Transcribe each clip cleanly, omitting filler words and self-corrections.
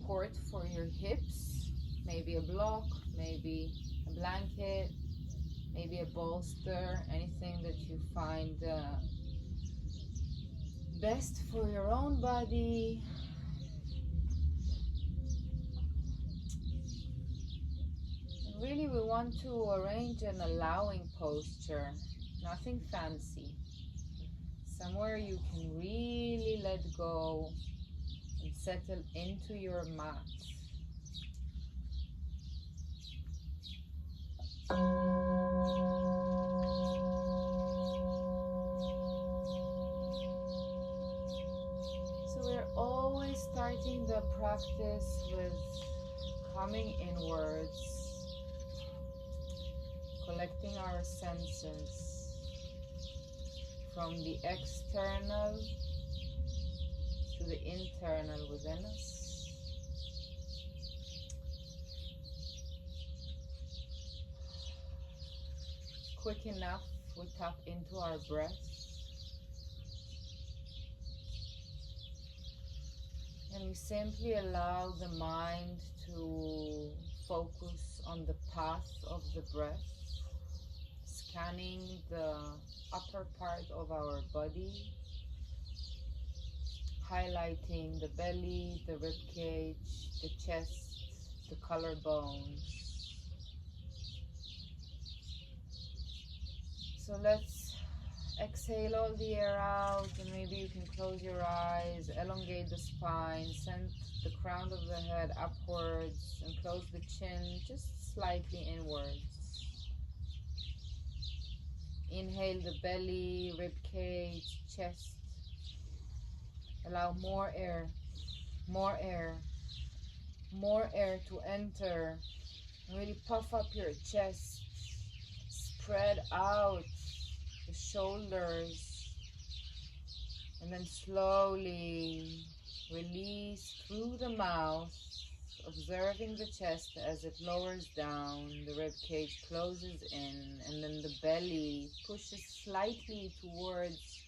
support for your hips, maybe a block, maybe a blanket, maybe a bolster, anything that you find best for your own body. And really we want to arrange an allowing posture, nothing fancy. Somewhere you can really let go and settle into your mat. So we're always starting the practice with coming inwards, collecting our senses from the external to the internal within us. Quick enough, we tap into our breath. And we simply allow the mind to focus on the path of the breath, scanning the upper part of our body, highlighting the belly, the rib cage, the chest, the collarbones. So let's exhale all the air out, and maybe you can close your eyes, elongate the spine, send the crown of the head upwards, and close the chin just slightly inwards. Inhale the belly, rib cage, chest. Allow more air, more air, more air to enter. And really puff up your chest. Spread out the shoulders. And then slowly release through the mouth, observing the chest as it lowers down, the rib cage closes in, and then the belly pushes slightly towards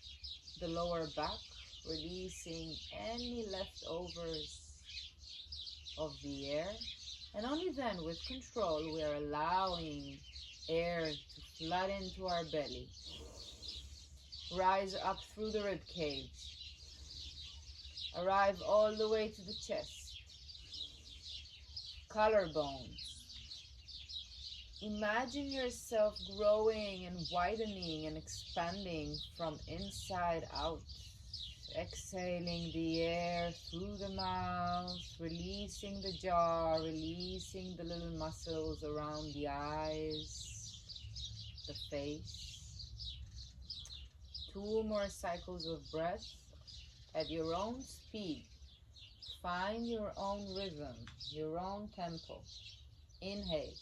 the lower back, releasing any leftovers of the air. And only then, with control, we are allowing air to flood into our belly. Rise up through the rib cage. Arrive all the way to the chest. Collarbones. Imagine yourself growing and widening and expanding from inside out. Exhaling the air through the mouth, releasing the jaw, releasing the little muscles around the eyes, the face. 2 more cycles of breath at your own speed. Find your own rhythm, your own tempo. Inhale.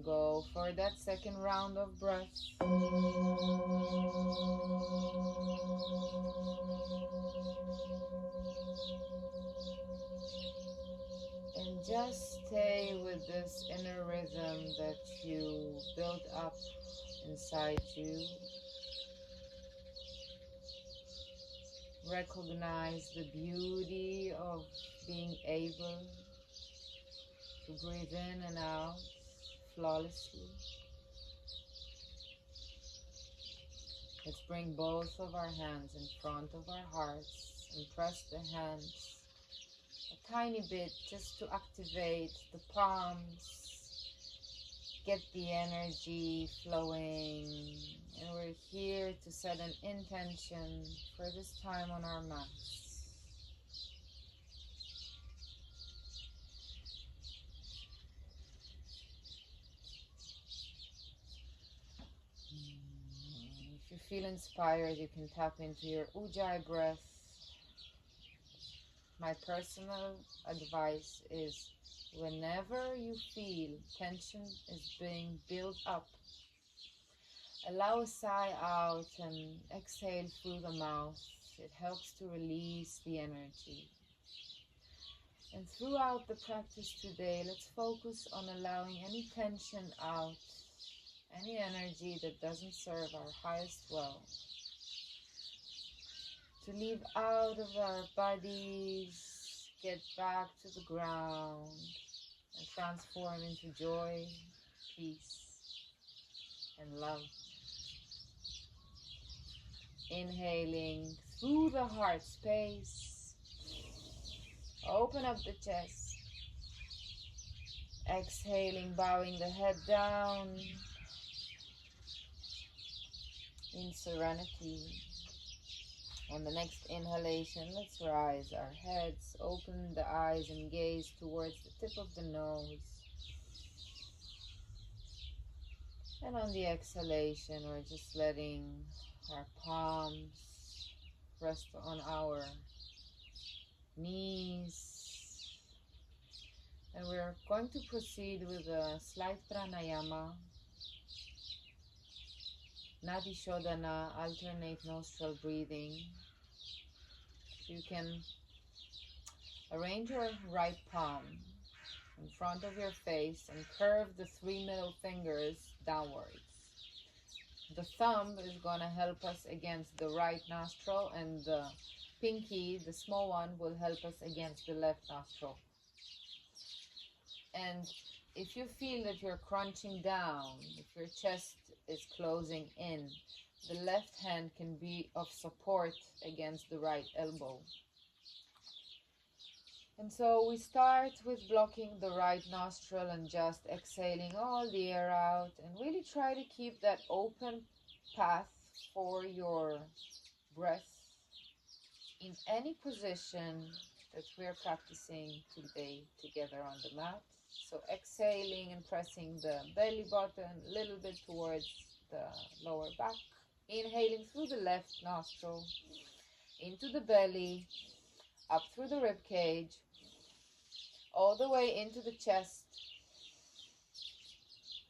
Go for that second round of breath. And just stay with this inner rhythm that you built up inside you. Recognize the beauty of being able to breathe in and out flawlessly. Let's bring both of our hands in front of our hearts and press the hands a tiny bit just to activate the palms, get the energy flowing. And we're here to set an intention for this time on our mats. If you feel inspired, you can tap into your Ujjayi breath. My personal advice is whenever you feel tension is being built up, allow a sigh out and exhale through the mouth. It helps to release the energy. And throughout the practice today, let's focus on allowing any tension out any energy that doesn't serve our highest well, to leave out of our bodies, get back to the ground, and transform into joy, peace, and love. Inhaling through the heart space, open up the chest. Exhaling, bowing the head down in serenity. On the next inhalation, let's rise our heads, open the eyes and gaze towards the tip of the nose. And on the exhalation, we're just letting our palms rest on our knees. And we're going to proceed with a slight pranayama, Nadi Shodhana, alternate nostril breathing. You can arrange your right palm in front of your face and curve the 3 middle fingers downwards. The thumb is going to help us against the right nostril, and the pinky, the small one, will help us against the left nostril. And if you feel that you're crunching down, if your chest is closing in, the left hand can be of support against the right elbow. And so we start with blocking the right nostril and just exhaling all the air out, and really try to keep that open path for your breath in any position that we're practicing today together on the mat. So exhaling and pressing the belly button a little bit towards the lower back. Inhaling through the left nostril into the belly, up through the rib cage, all the way into the chest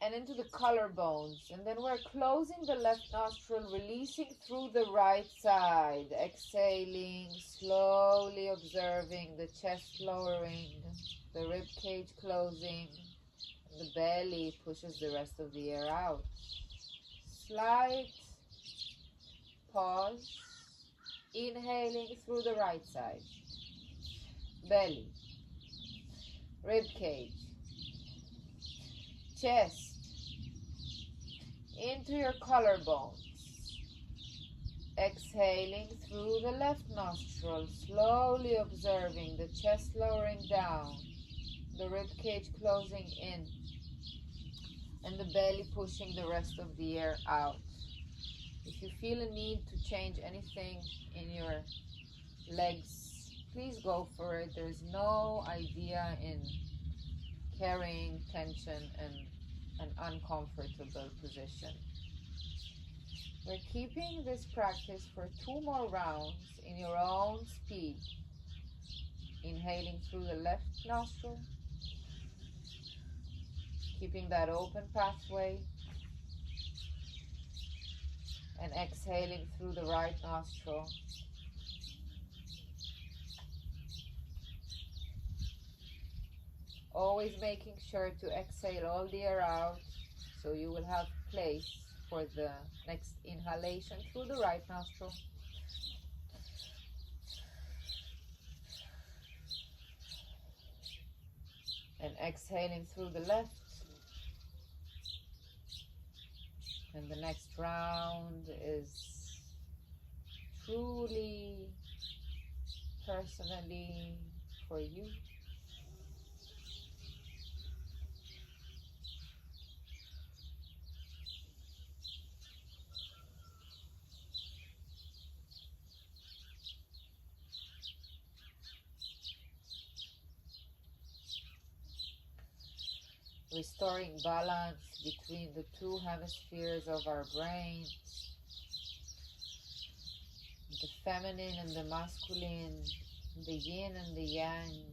and into the collarbones. And then we're closing the left nostril, releasing through the right side. Exhaling, slowly observing the chest lowering, the rib cage closing, and the belly pushes the rest of the air out. Slight pause. Inhaling through the right side. Belly, rib cage, chest, into your collarbones. Exhaling through the left nostril, slowly observing the chest lowering down, the rib cage closing in, and the belly pushing the rest of the air out. If you feel a need to change anything in your legs, please go for it. There's no idea in carrying tension in an uncomfortable position. We're keeping this practice for 2 more rounds in your own speed. Inhaling through the left nostril, keeping that open pathway, and exhaling through the right nostril. Always making sure to exhale all the air out, so you will have place for the next inhalation through the right nostril. And exhaling through the left. And the next round is truly, personally for you. Restoring balance between the 2 hemispheres of our brain, the feminine and the masculine, the yin and the yang,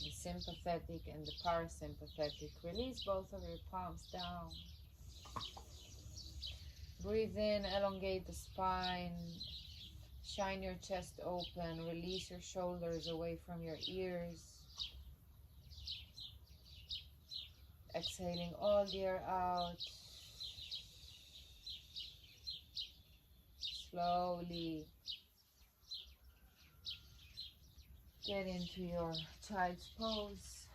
the sympathetic and the parasympathetic. Release both of your palms down. Breathe in, elongate the spine. Shine your chest open, release your shoulders away from your ears. Exhaling all the air out. Slowly get into your child's pose.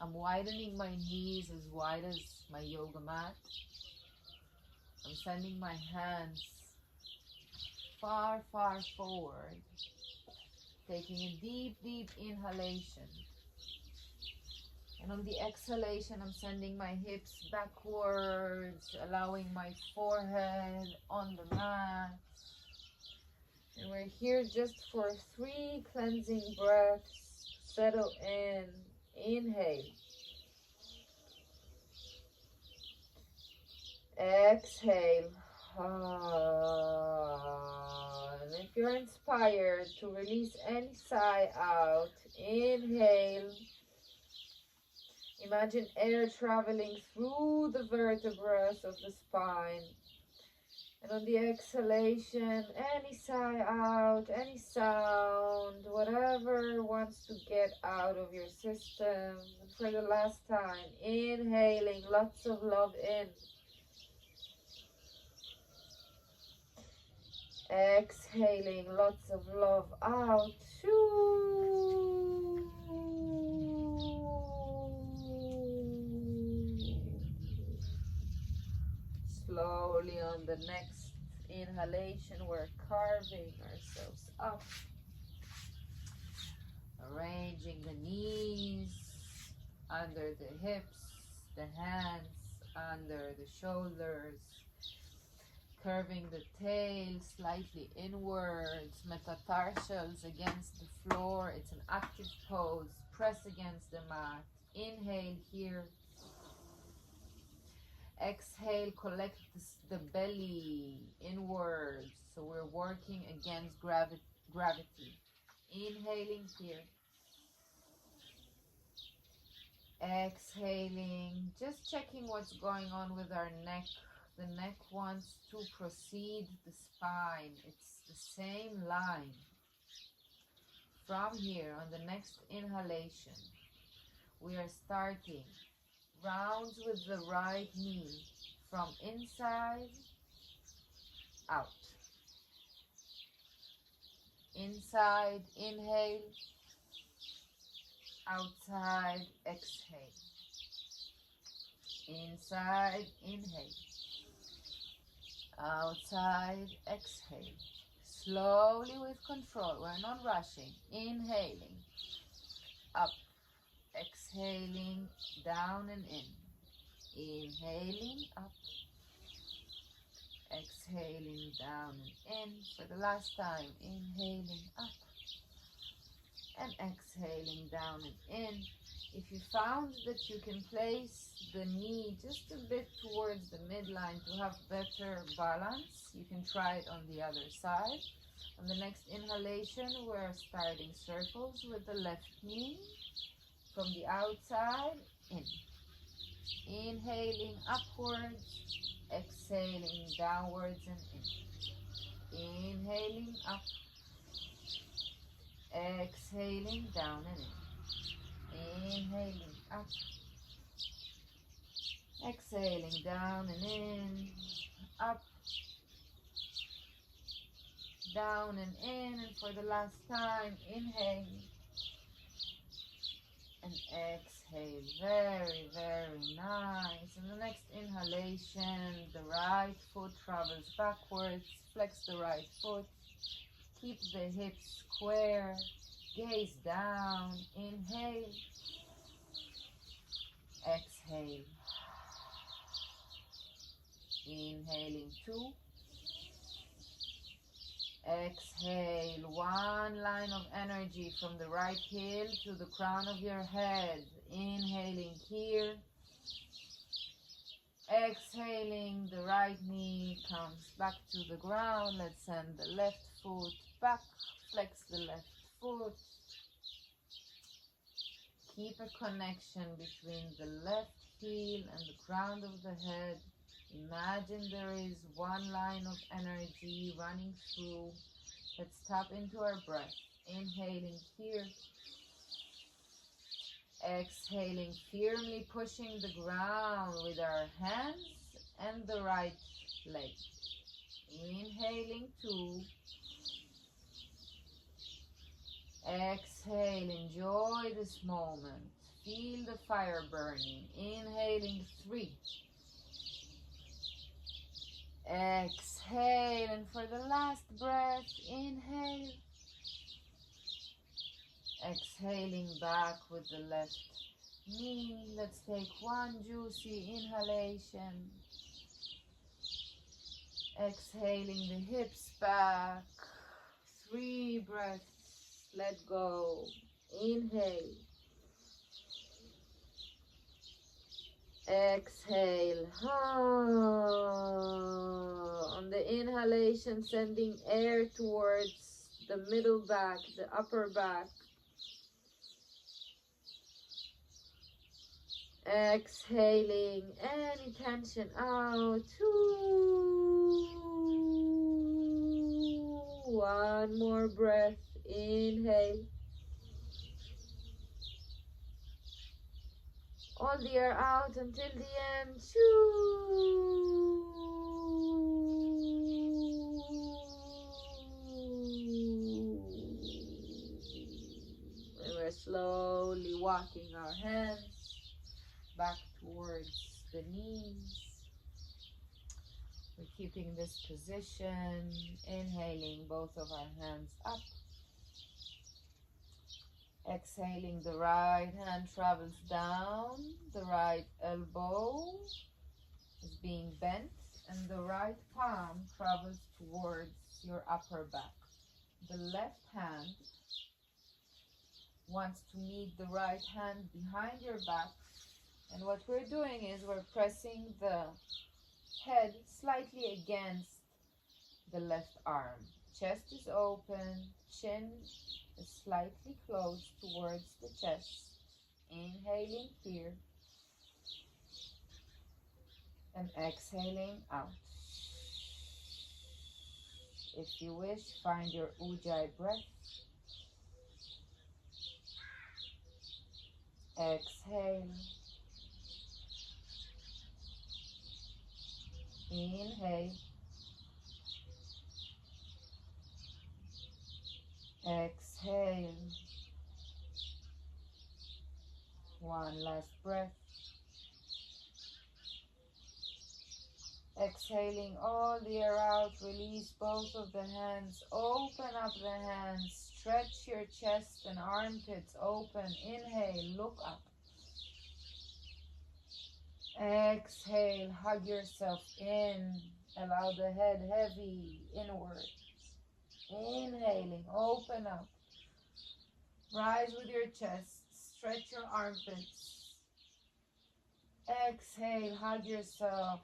I'm widening my knees as wide as my yoga mat. I'm sending my hands far, far forward. Taking a deep, deep inhalation. And on the exhalation, I'm sending my hips backwards, allowing my forehead on the mat. And we're here just for 3 cleansing breaths. Settle in. Inhale. Exhale. And if you're inspired to release any sigh out, inhale. Imagine air traveling through the vertebrae of the spine. And on the exhalation, any sigh out, any sound, whatever wants to get out of your system. And for the last time, inhaling lots of love in. Exhaling lots of love out. Slowly on the next inhalation, we're carving ourselves up. Arranging the knees under the hips, the hands under the shoulders. Curving the tail slightly inwards, metatarsals against the floor. It's an active pose. Press against the mat. Inhale here. Exhale, collect the belly inwards. So we're working against gravity. Inhaling here. Exhaling, just checking what's going on with our neck. The neck wants to proceed the spine. It's the same line. From here, on the next inhalation, we are starting rounds with the right knee from inside out. Inside, inhale. Outside, exhale. Inside, inhale. Outside, exhale. Slowly with control. We're not rushing. Inhaling. Up. Exhaling. Down and in. Inhaling. Up. Exhaling. Down and in. For the last time. Inhaling. Up. And exhaling down and in. If you found that you can place the knee just a bit towards the midline to have better balance, you can try it on the other side. On the next inhalation, we're starting circles with the left knee from the outside in. Inhaling upwards, exhaling downwards and in. Inhaling up. Exhaling down and in. Inhaling up. Exhaling down and in. Up. Down and in. And for the last time, inhale. And exhale. Very, very nice. And the next inhalation, the right foot travels backwards. Flex the right foot. Keep the hips square. Gaze down. Inhale. Exhale. Inhaling 2. Exhale. 1 line of energy from the right heel to the crown of your head. Inhaling here. Exhaling, the right knee comes back to the ground. Let's send the left foot back. Flex the left foot. Keep a connection between the left heel and the crown of the head. Imagine there is 1 line of energy running through. Let's tap into our breath. Inhaling here. Exhaling, firmly pushing the ground with our hands and the right leg. Inhaling 2. Exhale, enjoy this moment. Feel the fire burning. Inhaling 3. Exhale, and for the last breath, inhale. Exhaling back with the left knee. Let's take one juicy inhalation. Exhaling the hips back. 3 breaths. Let go. Inhale. Exhale. On the inhalation, sending air towards the middle back, the upper back. Exhaling any tension out. 2. One more breath. Inhale. All the air out until the end. 2. And we're slowly walking our hands back towards the knees. We're keeping this position, inhaling both of our hands up. Exhaling, the right hand travels down, the right elbow is being bent, and the right palm travels towards your upper back. The left hand wants to meet the right hand behind your back, and what we're doing is we're pressing the head slightly against the left arm. Chest is open, chin is slightly closed towards the chest. Inhaling here and exhaling out. If you wish, find your Ujjayi breath. Exhale. Inhale. Exhale. One last breath. Exhaling all the air out, release both of the hands, open up the hands, stretch your chest and armpits open. Inhale, look up. Exhale, hug yourself in, allow the head heavy inward. Inhaling, open up, rise with your chest, stretch your armpits. Exhale, hug yourself.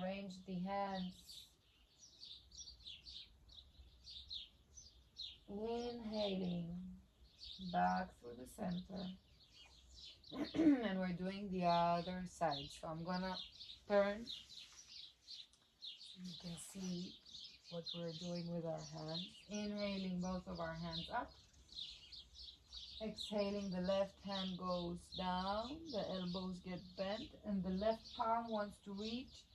Arrange the hands. Inhaling back through the center. And we're doing the other side. So I'm gonna turn. You can see what we're doing with our hands. Inhaling both of our hands up. Exhaling, the left hand goes down, the elbows get bent, and the left palm wants to reach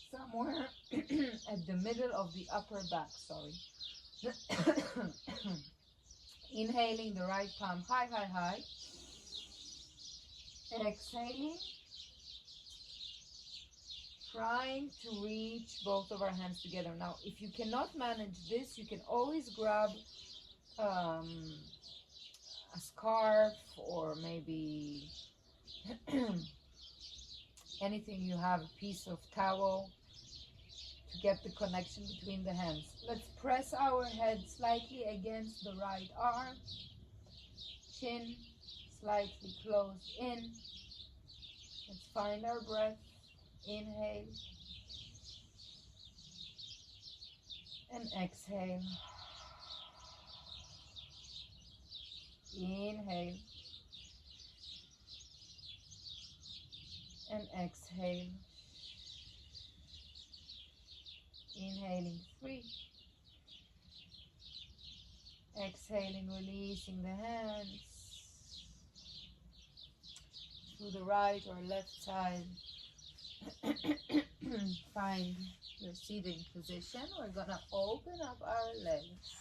somewhere at the middle of the upper back, sorry. Inhaling, the right palm high, high, high. Exhaling, trying to reach both of our hands together. Now, if you cannot manage this, you can always grab a scarf or maybe anything you have, a piece of towel, to get the connection between the hands. Let's press our head slightly against the right arm, chin slightly closed in. Let's find our breath. Inhale and exhale. Inhale and exhale. Inhaling 3. Exhaling, releasing the hands. to the right or left side. Find your seating position. We're gonna open up our legs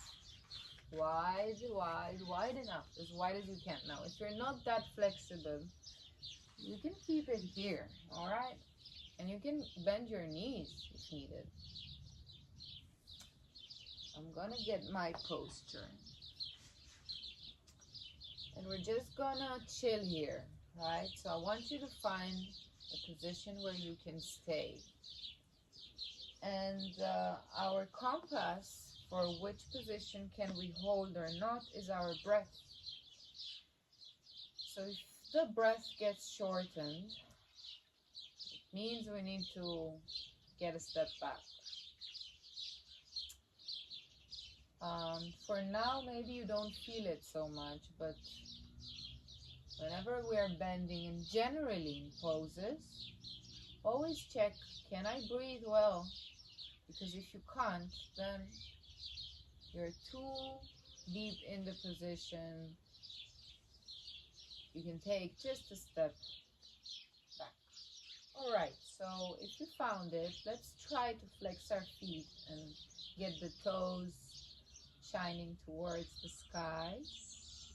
wide, wide, wide enough, as wide as you can. Now, if you're not that flexible, you can keep it here, all right? And you can bend your knees if needed. I'm gonna get my posture. And we're just gonna chill here, right? So I want you to find a position where you can stay. And our compass for which position can we hold or not is our breath. So if the breath gets shortened, it means we need to get a step back. For now, maybe you don't feel it so much, but whenever we are bending and generally in poses, always check, can I breathe well? Because if you can't, then you're too deep in the position. You can take just a step back. All right, so if you found it, let's try to flex our feet and get the toes shining towards the skies.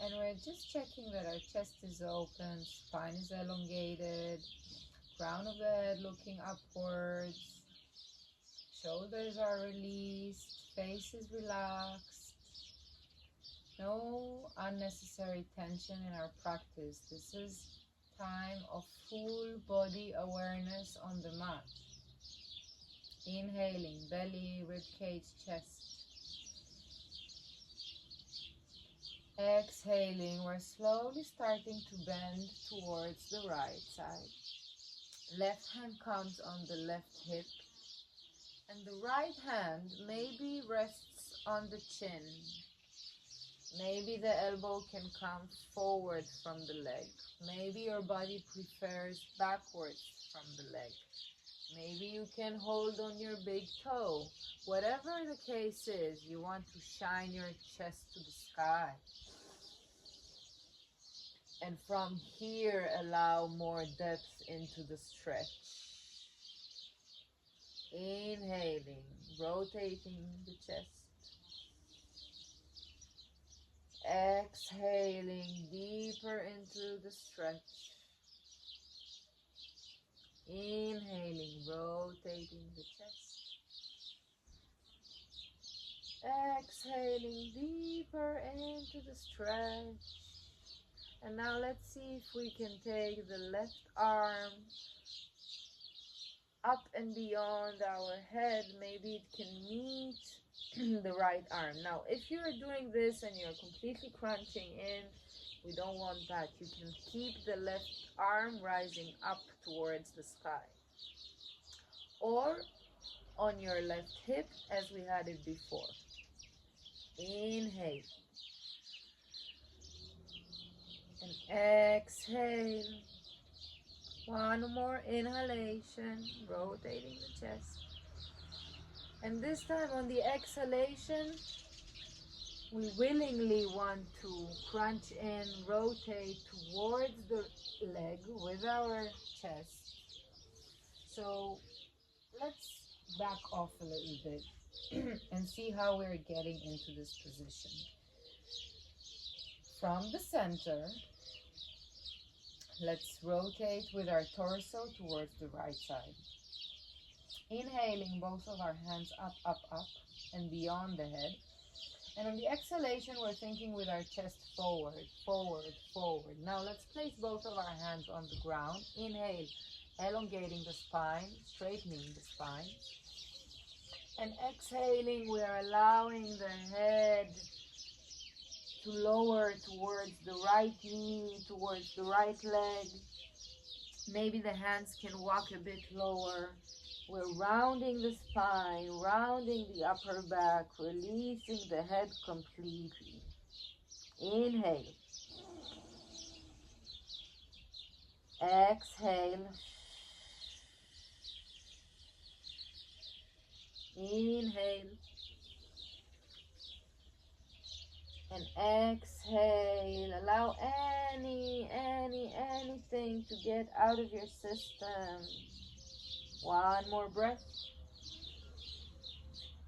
And we're just checking that our chest is open, spine is elongated, crown of the head looking upwards, shoulders are released, face is relaxed. No unnecessary tension in our practice. This is time of full body awareness on the mat. Inhaling, belly, rib cage, chest. Exhaling, we're slowly starting to bend towards the right side. Left hand comes on the left hip, and the right hand maybe rests on the chin. Maybe the elbow can come forward from the leg. Maybe your body prefers backwards from the leg. Maybe you can hold on your big toe. Whatever the case is, you want to shine your chest to the sky. And from here, allow more depth into the stretch. Inhaling, rotating the chest. Exhaling deeper into the stretch. Inhaling, rotating the chest. Exhaling deeper into the stretch. And now let's see if we can take the left arm up and beyond our head. Maybe it can meet the right arm. Now, if you're doing this and you're completely crunching in, we don't want that. You can keep the left arm rising up towards the sky. Or on your left hip as we had it before. Inhale. And exhale. One more inhalation, rotating the chest. And this time on the exhalation, we willingly want to crunch in, rotate towards the leg with our chest. So let's back off a little bit and see how we're getting into this position. From the center, let's rotate with our torso towards the right side. Inhaling both of our hands up, up, up and beyond the head. And on the exhalation, we're thinking with our chest forward, forward, forward. Now let's place both of our hands on the ground. Inhale, elongating the spine, straightening the spine. And exhaling, we're allowing the head to lower towards the right knee, towards the right leg. Maybe the hands can walk a bit lower. We're rounding the spine, rounding the upper back, releasing the head completely. Inhale. Exhale. Inhale. And exhale. Allow anything to get out of your system. One more breath.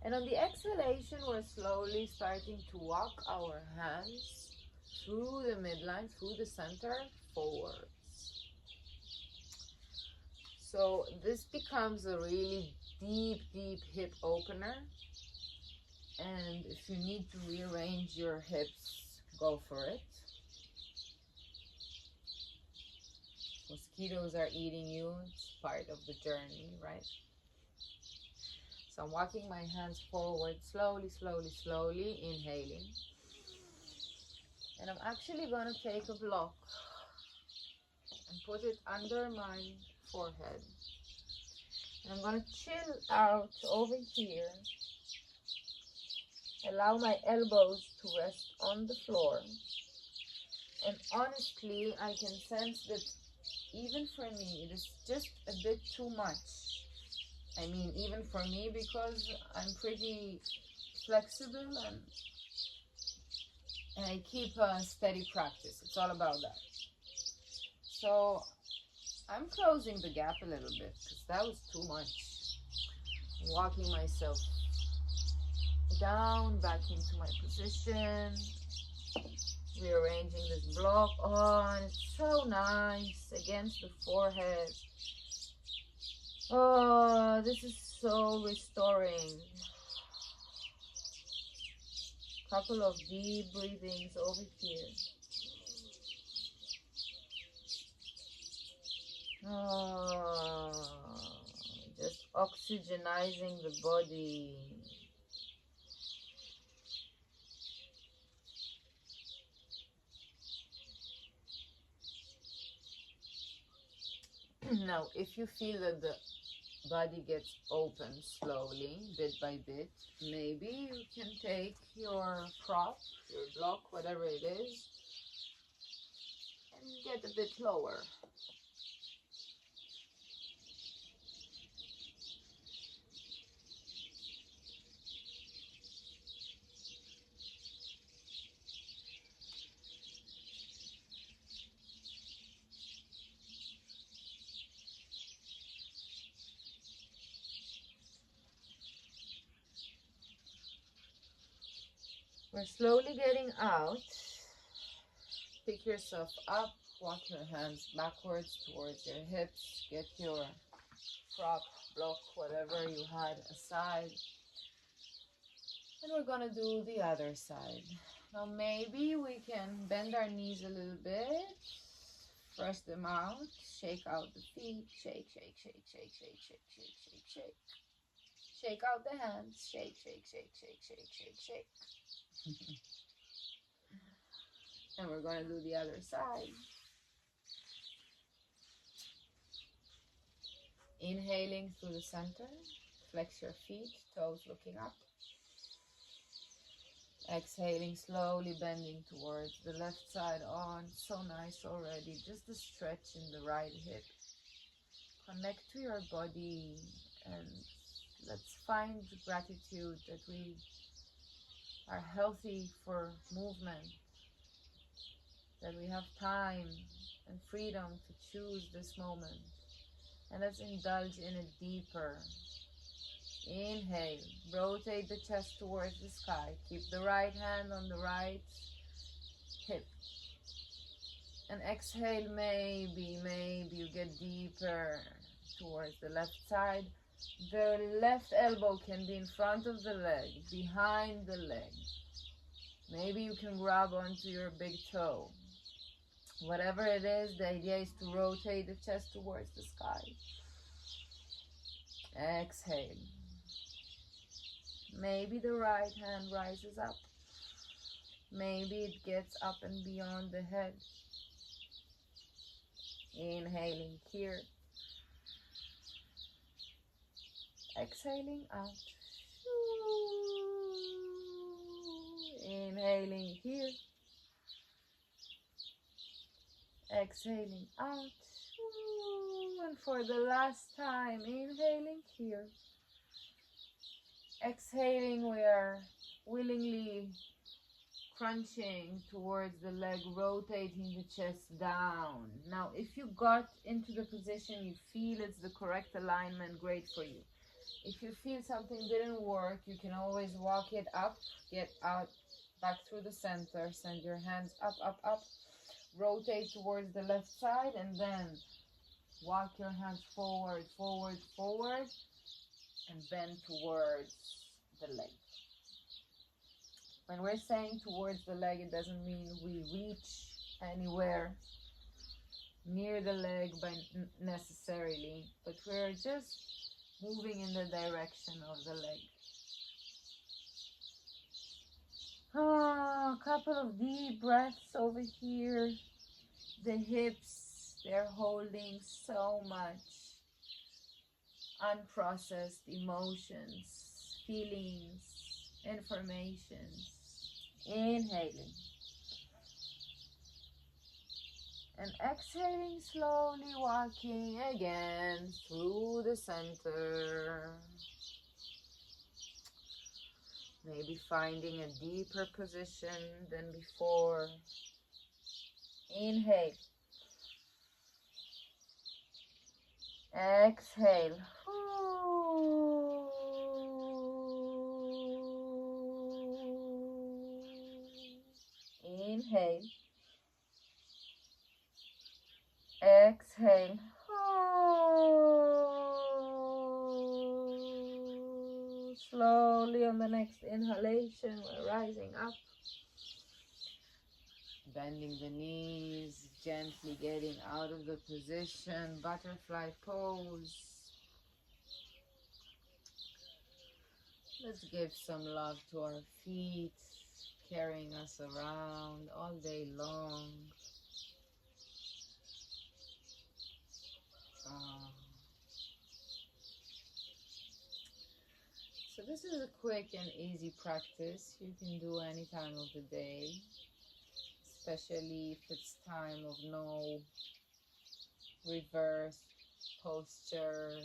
And on the exhalation, we're slowly starting to walk our hands through the midline, through the center, forwards. So this becomes a really deep hip opener. And if you need to rearrange your hips, go for it. Mosquitoes are eating you. It's part of the journey, right? So I'm walking my hands forward, slowly, inhaling. And I'm actually going to take a block and put it under my forehead. And I'm going to chill out over here. Allow my elbows to rest on the floor. And honestly, I can sense that even for me, it is just a bit too much. I mean, even for me, because I'm pretty flexible and I keep a steady practice. It's all about that. So I'm closing the gap a little bit because that was too much. Walking myself down, back into my position. Rearranging this block on. It's so nice against the forehead. Oh, this is so restoring. Couple of deep breathings over here. Just oxygenizing the body. Now, if you feel that the body gets open slowly, bit by bit, maybe you can take your prop, your block, whatever it is, and get a bit lower. We're slowly getting out. Pick yourself up, walk your hands backwards towards your hips, get your prop, block, whatever you had aside. And we're gonna do the other side. Now maybe we can bend our knees a little bit, press them out, shake out the feet, shake, shake, shake, shake, shake, shake, shake, shake, shake. Shake out the hands, shake, shake, shake, shake, shake, shake, shake. And we're gonna do the other side. Inhaling through the center, flex your feet, toes looking up. Exhaling, slowly bending towards the left side on. So nice already. Just a stretch in the right hip. Connect to your body and let's find gratitude that we are healthy for movement, that we have time and freedom to choose this moment. And let's indulge in it deeper. Inhale, rotate the chest towards the sky. Keep the right hand on the right hip. And exhale, maybe you get deeper towards the left side. The left elbow can be in front of the leg, behind the leg. Maybe you can grab onto your big toe. Whatever it is, the idea is to rotate the chest towards the sky. Exhale. Maybe the right hand rises up. Maybe it gets up and beyond the head. Inhaling here. Exhaling out. Inhaling here. Exhaling out. And for the last time, inhaling here. Exhaling, we are willingly crunching towards the leg, rotating the chest down. Now, if you got into the position, you feel it's the correct alignment, great for you. If you feel something didn't work, you can always walk it up, get out, back through the center, send your hands up, up, up, rotate towards the left side, and then walk your hands forward, forward, forward, and bend towards the leg. When we're saying towards the leg, it doesn't mean we reach anywhere near the leg by necessarily, but we're just moving in the direction of the leg. A couple of deep breaths over here. The hips, they're holding so much unprocessed emotions, feelings, informations. Inhaling and exhaling, slowly walking again through the center. Maybe finding a deeper position than before. Inhale. Exhale. Inhale. Exhale. Slowly on the next inhalation, we're rising up. Bending the knees, gently getting out of the position, butterfly pose. Let's give some love to our feet, carrying us around all day long. So this is a quick and easy practice you can do any time of the day, especially if it's time of no reverse posture.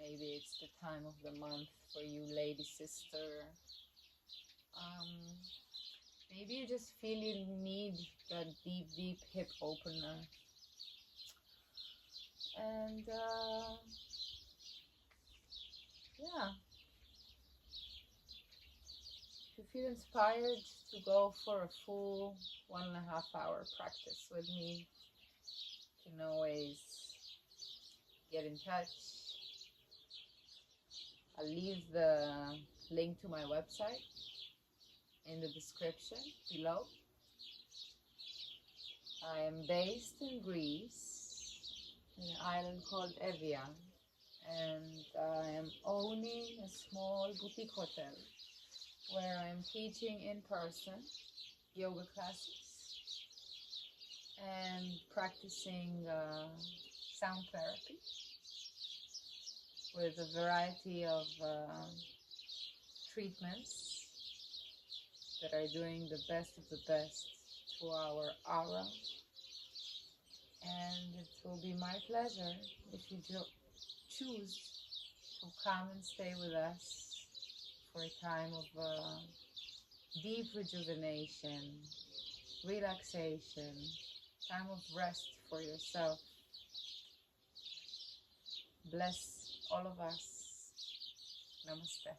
Maybe it's the time of the month for you, lady sister. Maybe you just feel you need that deep, deep hip opener. And yeah. If you feel inspired to go for a full 1.5 hour practice with me, you can always get in touch. I'll leave the link to my website in the description below. I am based in Greece, in an island called Evia, and I am owning a small boutique hotel where I'm teaching in person yoga classes and practicing sound therapy with a variety of treatments that are doing the best of the best to our aura. And it will be my pleasure if you choose to come and stay with us for a time of deep rejuvenation, relaxation, time of rest for yourself. Bless all of us. Namaste.